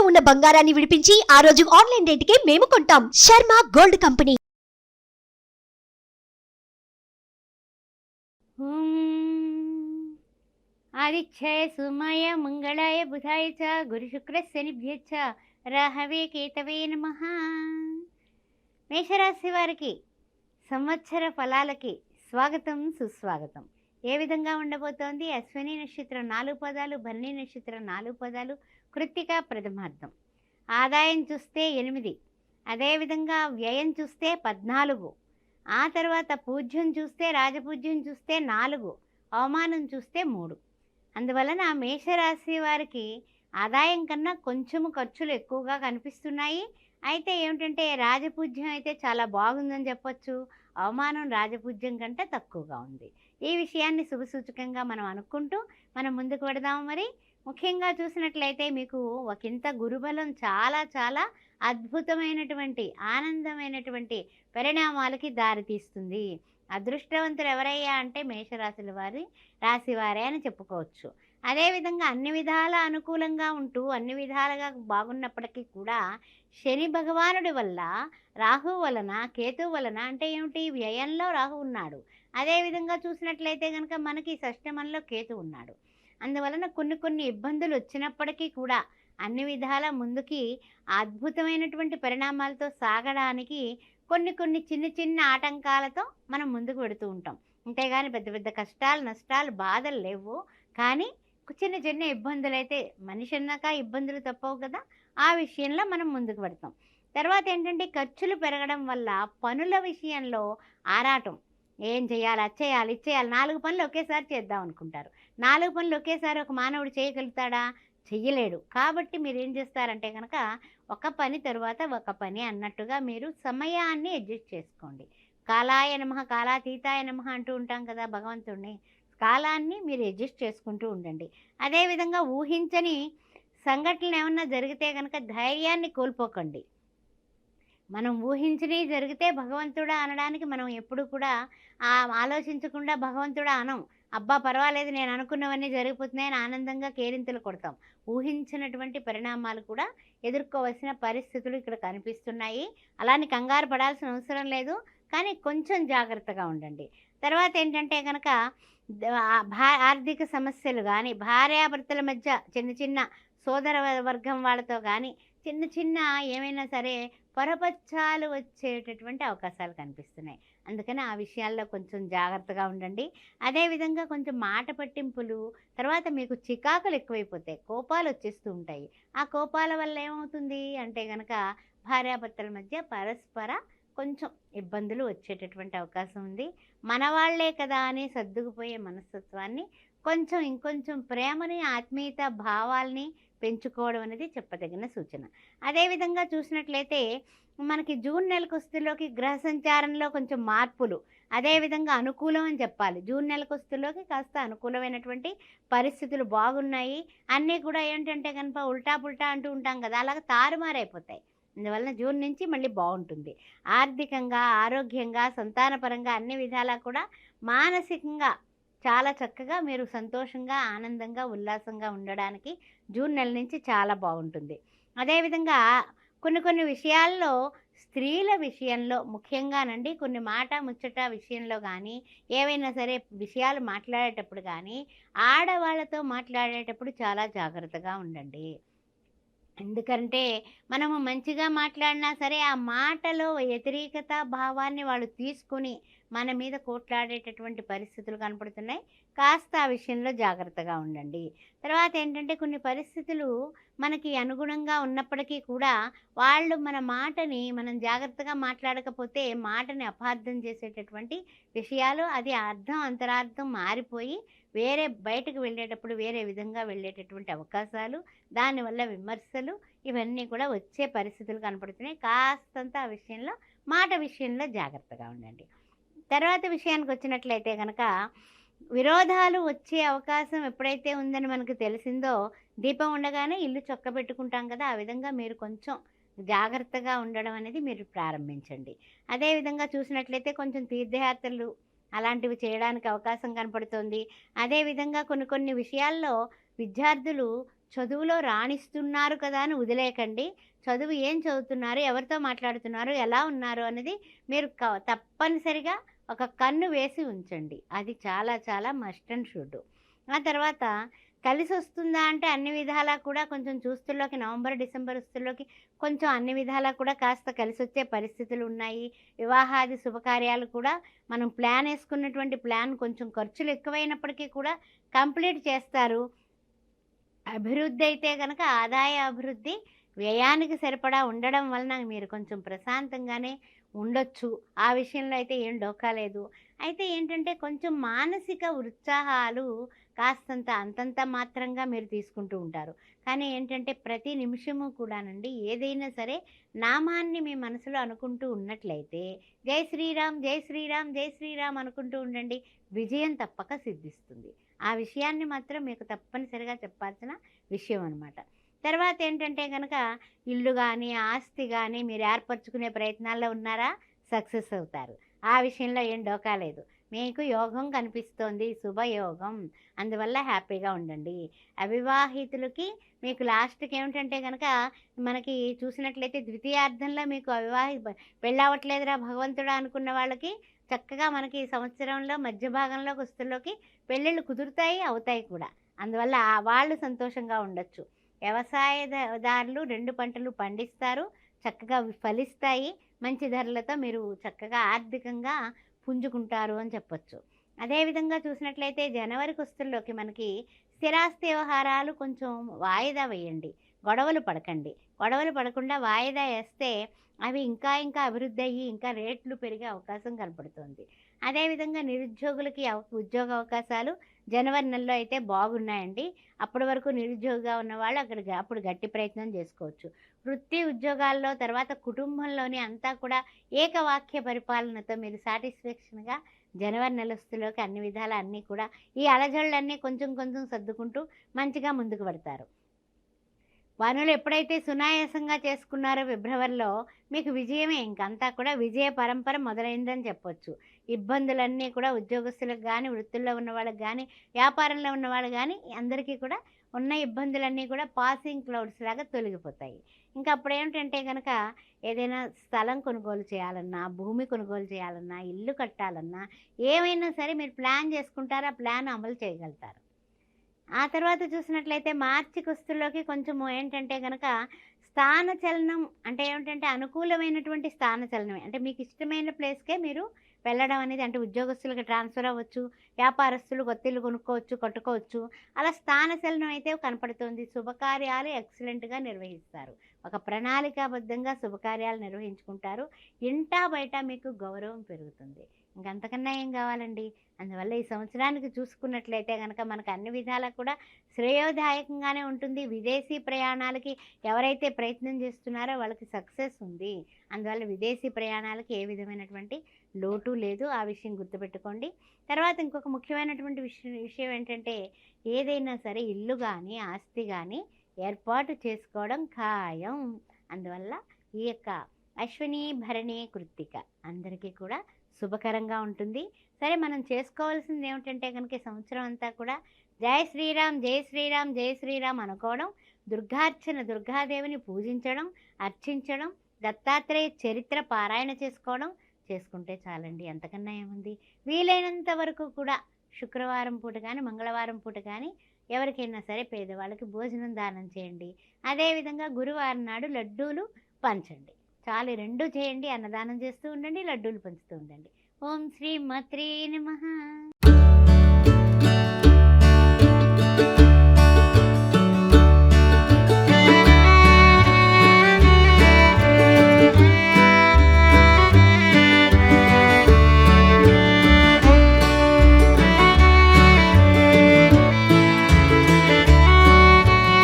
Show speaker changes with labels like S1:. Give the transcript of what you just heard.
S1: ఉన్న బంగారాన్ని విడిపించి ఆ రోజు ఆన్లైన్ రేటుకే మేము కొంటాం. Sharma gold company.
S2: ఆదిత్యాయ సోమాయ మంగళాయ బుధాయ చ గురు శుక్ర శనిభ్యచ్చ రాహవే కేతవే నమః. మేషరాశి వారికి సంవత్సర ఫలాలకి స్వాగతం సుస్వాగతం. ఏ విధంగా ఉండబోతోంది? అశ్విని నక్షత్రం 4 పదాలు, భరణి నక్షత్రం 4 పదాలు, కృత్తిక ప్రథమార్థం. ఆదాయం చూస్తే 8, అదేవిధంగా వ్యయం చూస్తే 14, ఆ తర్వాత పూజ్యం చూస్తే రాజపూజ్యం చూస్తే 4, అవమానం చూస్తే 3. అందువలన మేషరాశి వారికి ఆదాయం కన్నా కొంచెము ఖర్చులు ఎక్కువగా కనిపిస్తున్నాయి. అయితే ఏమిటంటే రాజపూజ్యం అయితే చాలా బాగుందని చెప్పొచ్చు, అవమానం రాజపూజ్యం కంటే తక్కువగా ఉంది. ఈ విషయాన్ని శుభసూచకంగా మనం అనుకుంటూ మనం ముందుకు పెడదాము. మరి ముఖ్యంగా చూసినట్లయితే మీకు ఒకంత గురుబలం చాలా చాలా అద్భుతమైనటువంటి ఆనందమైనటువంటి పరిణామాలకి దారితీస్తుంది. అదృష్టవంతులు ఎవరయ్యా అంటే మేషరాశి రాశివారే అని చెప్పుకోవచ్చు. అదేవిధంగా అన్ని విధాల అనుకూలంగా ఉంటూ అన్ని విధాలుగా బాగున్నప్పటికీ కూడా శని భగవానుడి వల్ల, రాహు వలన, కేతు వలన, అంటే ఏమిటి, వ్యయంలో రాహు ఉన్నాడు. అదేవిధంగా చూసినట్లయితే కనుక మనకి షష్టమంలో కేతు ఉన్నాడు. అందువలన కొన్ని ఇబ్బందులు వచ్చినప్పటికీ కూడా అన్ని విధాల ముందుకి అద్భుతమైనటువంటి పరిణామాలతో సాగడానికి కొన్ని చిన్న చిన్న ఆటంకాలతో మనం ముందుకు పెడుతూ ఉంటాం. అంతేగాని పెద్ద పెద్ద కష్టాలు, నష్టాలు, బాధలు లేవు. కానీ చిన్న చిన్న ఇబ్బందులు అయితే, మనిషి అన్నాక ఇబ్బందులు తప్పవు కదా, ఆ విషయంలో మనం ముందుకు పెడతాం. తర్వాత ఏంటంటే ఖర్చులు పెరగడం వల్ల పనుల విషయంలో ఆరాటం. ఏం చేయాలి, అది చేయాలి, ఇది చేయాలి, 4 పనులు ఒకేసారి చేద్దాం అనుకుంటారు. 4 పనులు ఒకేసారి ఒక మానవుడు చేయగలుగుతాడా? చెయ్యలేడు. కాబట్టి మీరు ఏం చేస్తారంటే కనుక ఒక పని తర్వాత ఒక పని అన్నట్టుగా మీరు సమయాన్ని అడ్జస్ట్ చేసుకోండి. కాలాయ నమః, కాలాతీతాయ నమః అంటూ ఉంటాం కదా భగవంతుడిని. కాలాన్ని మీరు అడ్జస్ట్ చేసుకుంటూ ఉండండి. అదేవిధంగా ఊహించని సంఘటనలు ఏమన్నా జరిగితే కనుక ధైర్యాన్ని కోల్పోకండి. మనం ఊహించినవి జరిగితే భగవంతుడా అనడానికి మనం ఎప్పుడు కూడా ఆలోచించకుండా భగవంతుడా అనం. అబ్బా పర్వాలేదు, నేను అనుకున్నవన్నీ జరిగిపోతున్నాయని ఆనందంగా కేరింతలు కొడతాం. ఊహించినటువంటి పరిణామాలు కూడా ఎదుర్కోవాల్సిన పరిస్థితులు ఇక్కడ కనిపిస్తున్నాయి. అలాని కంగారు పడాల్సిన అవసరం లేదు, కానీ కొంచెం జాగ్రత్తగా ఉండండి. తర్వాత ఏంటంటే కనుక ఆర్థిక సమస్యలు కానీ, భార్యాభర్తల మధ్య చిన్న సోదర వర్గం వాళ్ళతో కానీ చిన్న ఏమైనా సరే పొరపచ్చాలు వచ్చేటటువంటి అవకాశాలు కనిపిస్తున్నాయి. అందుకని ఆ విషయాల్లో కొంచెం జాగ్రత్తగా ఉండండి. అదేవిధంగా కొంచెం మాట పట్టింపులు, తర్వాత మీకు చికాకులు ఎక్కువైపోతాయి, కోపాలు వచ్చేస్తూ ఉంటాయి. ఆ కోపాల వల్ల ఏమవుతుంది అంటే కనుక భార్యాభర్తల మధ్య పరస్పర కొంచెం ఇబ్బందులు వచ్చేటటువంటి అవకాశం ఉంది. మనవాళ్లే కదా అని సర్దుకుపోయే మనస్తత్వాన్ని, ఇంకొంచెం ప్రేమని, ఆత్మీయత భావాల్ని పెంచుకోవడం అనేది చెప్పదగిన సూచన. అదేవిధంగా చూసినట్లయితే మనకి జూన్ నెలకొస్తులోకి గ్రహ సంచారంలో కొంచెం మార్పులు, అదేవిధంగా అనుకూలం అని చెప్పాలి. జూన్ నెలకొస్తులోకి కాస్త అనుకూలమైనటువంటి పరిస్థితులు బాగున్నాయి. అన్నీ కూడా ఏంటంటే కనుక ఉల్టా పుల్టా అంటూ ఉంటాం కదా, అలాగే తారుమారైపోతాయి. అందువలన జూన్ నుంచి మళ్ళీ బాగుంటుంది. ఆర్థికంగా, ఆరోగ్యంగా, సంతానపరంగా అన్ని విధాలా కూడా మానసికంగా చాలా చక్కగా మీరు సంతోషంగా, ఆనందంగా, ఉల్లాసంగా ఉండడానికి జూన్ నెల నుంచి చాలా బాగుంటుంది. అదేవిధంగా కొన్ని విషయాల్లో, స్త్రీల విషయంలో ముఖ్యంగానండి, కొన్ని మాట ముచ్చట విషయంలో కానీ, ఏవైనా సరే విషయాలు మాట్లాడేటప్పుడు కానీ, ఆడవాళ్ళతో మాట్లాడేటప్పుడు చాలా జాగ్రత్తగా ఉండండి. ఎందుకంటే మనము మంచిగా మాట్లాడినా సరే ఆ మాటలో వ్యతిరేకత భావాన్ని వాళ్ళు తీసుకుని మన మీద కోట్లాడేటటువంటి పరిస్థితులు కనపడుతున్నాయి. కాస్త ఆ విషయంలో జాగ్రత్తగా ఉండండి. తర్వాత ఏంటంటే కొన్ని పరిస్థితులు మనకి అనుగుణంగా ఉన్నప్పటికీ కూడా వాళ్ళు మన మాటని మనం జాగ్రత్తగా మాట్లాడకపోతే మాటని అపార్థం చేసేటటువంటి విషయాలు, అది అర్థం అంతరార్థం మారిపోయి వేరే బయటకు వెళ్ళేటప్పుడు వేరే విధంగా వెళ్ళేటటువంటి అవకాశాలు, దానివల్ల విమర్శలు, ఇవన్నీ కూడా వచ్చే పరిస్థితులు కనపడుతున్నాయి. కాస్తంత ఆ విషయంలో, మాట విషయంలో జాగ్రత్తగా ఉండండి. తర్వాత విషయానికి వచ్చినట్లయితే కనుక విరోధాలు వచ్చే అవకాశం ఎప్పుడైతే ఉందని మనకు తెలిసిందో, దీపం ఉండగానే ఇల్లు చక్కబెట్టుకుంటాం కదా, ఆ విధంగా మీరు కొంచెం జాగ్రత్తగా ఉండడం అనేది మీరు ప్రారంభించండి. అదేవిధంగా చూసినట్లయితే కొంచెం తీర్థయాత్రలు అలాంటివి చేయడానికి అవకాశం కనపడుతుంది. అదేవిధంగా కొన్ని విషయాల్లో విద్యార్థులు చదువులో రాణిస్తున్నారు కదా అని వదిలేయకండి. చదువు ఏం చదువుతున్నారు, ఎవరితో మాట్లాడుతున్నారు, ఎలా ఉన్నారు అనేది మీరు తప్పనిసరిగా ఒక కన్ను వేసి ఉంచండి. అది చాలా చాలా మస్ట్ అండ్ షుడ్. ఆ తర్వాత కలిసొస్తుందా అంటే అన్ని విధాలా కూడా కొంచెం చూస్తుల్లోకి నవంబర్, డిసెంబర్ వస్తుల్లోకి కొంచెం అన్ని విధాలా కూడా కాస్త కలిసొచ్చే పరిస్థితులు ఉన్నాయి. వివాహాది శుభకార్యాలు కూడా మనం ప్లాన్ వేసుకున్నటువంటి ప్లాన్ కొంచెం ఖర్చులు ఎక్కువైనప్పటికీ కూడా కంప్లీట్ చేస్తారు. అభివృద్ధి అయితే కనుక ఆదాయ అభివృద్ధి వ్యయానికి సరిపడా ఉండడం వలన మీరు కొంచెం ప్రశాంతంగానే ఉండొచ్చు. ఆ విషయంలో అయితే ఏం డోకా లేదు. అయితే ఏంటంటే కొంచెం మానసిక ఉత్సాహాలు కాస్తంత అంతంత మాత్రంగా మీరు తీసుకుంటూ ఉంటారు. కానీ ఏంటంటే ప్రతి నిమిషము కూడానండి ఏదైనా సరే నామాన్ని మీ మనసులో అనుకుంటూ ఉన్నట్లయితే జై శ్రీరామ్, జై శ్రీరామ్, జై శ్రీరామ్ అనుకుంటూ ఉండండి. విజయం తప్పక సిద్ధిస్తుంది. ఆ విషయాన్ని మాత్రం మీకు తప్పనిసరిగా చెప్పాల్సిన విషయం అనమాట. తర్వాత ఏంటంటే కనుక ఇల్లు కానీ ఆస్తి కానీ మీరు ఏర్పరచుకునే ప్రయత్నాల్లో ఉన్నారా, సక్సెస్ అవుతారు. ఆ విషయంలో ఏం డోకా లేదు. మీకు యోగం కనిపిస్తోంది, శుభయోగం. అందువల్ల హ్యాపీగా ఉండండి. అవివాహితులకి మీకు లాస్ట్కి ఏమిటంటే కనుక మనకి చూసినట్లయితే ద్వితీయార్థంలో మీకు పెళ్ళవట్లేదురా భగవంతుడా అనుకున్న వాళ్ళకి చక్కగా మనకి సంవత్సరంలో మధ్య భాగంలో వస్తుల్లోకి పెళ్ళిళ్ళు కుదురుతాయి, అవుతాయి కూడా. అందువల్ల వాళ్ళు సంతోషంగా ఉండొచ్చు. వ్యవసాయదారులు 2 పంటలు పండిస్తారు, చక్కగా ఫలిస్తాయి. మంచి ధరలతో మీరు చక్కగా ఆర్థికంగా పుంజుకుంటారు అని చెప్పొచ్చు. అదేవిధంగా చూసినట్లయితే జనవరి వస్తుల్లోకి మనకి స్థిరాస్తి వ్యవహారాలు కొంచెం వాయిదా వేయండి. గొడవలు పడకండి. గొడవలు పడకుండా వాయిదా వేస్తే అవి ఇంకా ఇంకా అభివృద్ధి అయ్యి ఇంకా రేట్లు పెరిగే అవకాశం కనపడుతుంది. అదేవిధంగా నిరుద్యోగులకి ఉద్యోగ అవకాశాలు జనవరి నెలలో అయితే బాగున్నాయండి. అప్పటి వరకు నిరుద్యోగిగా ఉన్నవాళ్ళు అప్పుడు గట్టి ప్రయత్నం చేసుకోవచ్చు. వృత్తి ఉద్యోగాల్లో తర్వాత కుటుంబంలోని అంతా కూడా ఏకవాక్య పరిపాలనతో మీరు సాటిస్ఫాక్షన్గా జనవరి నెలస్తులోకి అన్ని విధాలు అన్నీ కూడా ఈ అలజడులన్నీ కొంచెం కొంచెం సర్దుకుంటూ మంచిగా ముందుకు పడతారు. పనులు ఎప్పుడైతే సునాయాసంగా చేసుకున్నారో ఫిబ్రవరిలో మీకు విజయమే. ఇంకంతా కూడా విజయ పరంపర మొదలైందని చెప్పొచ్చు. ఇబ్బందులన్నీ కూడా ఉద్యోగస్తులకు కానీ, వృత్తుల్లో ఉన్న వాళ్ళకి కానీ, వ్యాపారంలో ఉన్న వాళ్ళు కానీ అందరికీ కూడా ఉన్న ఇబ్బందులన్నీ కూడా పాసింగ్ క్లౌడ్స్ లాగా తొలగిపోతాయి. ఇంకా అప్పుడు ఏమిటంటే కనుక ఏదైనా స్థలం కొనుగోలు చేయాలన్నా, భూమి కొనుగోలు చేయాలన్నా, ఇల్లు కట్టాలన్నా ఏమైనా సరే మీరు ప్లాన్ చేసుకుంటారు, ఆ ప్లాన్ అమలు చేయగలుగుతారు. ఆ తర్వాత చూసినట్లయితే మార్చి కుస్తుల్లోకి కొంచెము ఏంటంటే కనుక స్థానచలనం అంటే ఏమిటంటే అనుకూలమైనటువంటి స్థానచలనమే. అంటే మీకు ఇష్టమైన ప్లేస్కే మీరు వెళ్ళడం అనేది, అంటే ఉద్యోగస్తులకు ట్రాన్స్ఫర్ అవ్వచ్చు, వ్యాపారస్తులు కొత్తిల్లు కొనుక్కోవచ్చు, కట్టుకోవచ్చు. అలా స్థానచలనం అయితే కనపడుతుంది. శుభకార్యాలు ఎక్సలెంట్గా నిర్వహిస్తారు. ఒక ప్రణాళికాబద్ధంగా శుభకార్యాలు నిర్వహించుకుంటారు. ఇంటా బయట మీకు గౌరవం పెరుగుతుంది. ఇంకంతకన్నా ఏం కావాలండి. అందువల్ల ఈ సంవత్సరానికి చూసుకున్నట్లయితే కనుక మనకు అన్ని విధాలా కూడా శ్రేయోదాయకంగానే ఉంటుంది. విదేశీ ప్రయాణాలకి ఎవరైతే ప్రయత్నం చేస్తున్నారో వాళ్ళకి సక్సెస్ ఉంది. అందువల్ల విదేశీ ప్రయాణాలకి ఏ విధమైనటువంటి లోటు లేదు. ఆ విషయం గుర్తుపెట్టుకోండి. తర్వాత ఇంకొక ముఖ్యమైనటువంటి విషయం ఏంటంటే ఏదైనా సరే ఇల్లు కానీ ఆస్తి కానీ ఏర్పాటు చేసుకోవడం ఖాయం. అందువల్ల ఈ యొక్క అశ్విని భరణి కృత్తిక అందరికీ కూడా శుభకరంగా ఉంటుంది. సరే, మనం చేసుకోవాల్సింది ఏమిటంటే కనుక ఈ సంవత్సరం అంతా కూడా జై శ్రీరామ్, జై శ్రీరామ్, జై శ్రీరామ్ అనుకోవడం, దుర్గార్చన, దుర్గాదేవిని పూజించడం, అర్చించడం, దత్తాత్రేయ చరిత్ర పారాయణ చేసుకుంటే చాలండి. అంతకన్నా ఏముంది. వీలైనంత వరకు కూడా శుక్రవారం పూట కానీ మంగళవారం పూట కానీ ఎవరికైనా సరే పేదవాళ్ళకి భోజనం దానం చేయండి. అదేవిధంగా గురువారం నాడు లడ్డూలు పంచండి. చాలు, 2 చేయండి. అన్నదానం చేస్తూ ఉండండి, లడ్డూలు పంచుతూ ఉండండి. ఓం శ్రీ మాత్రే నమః.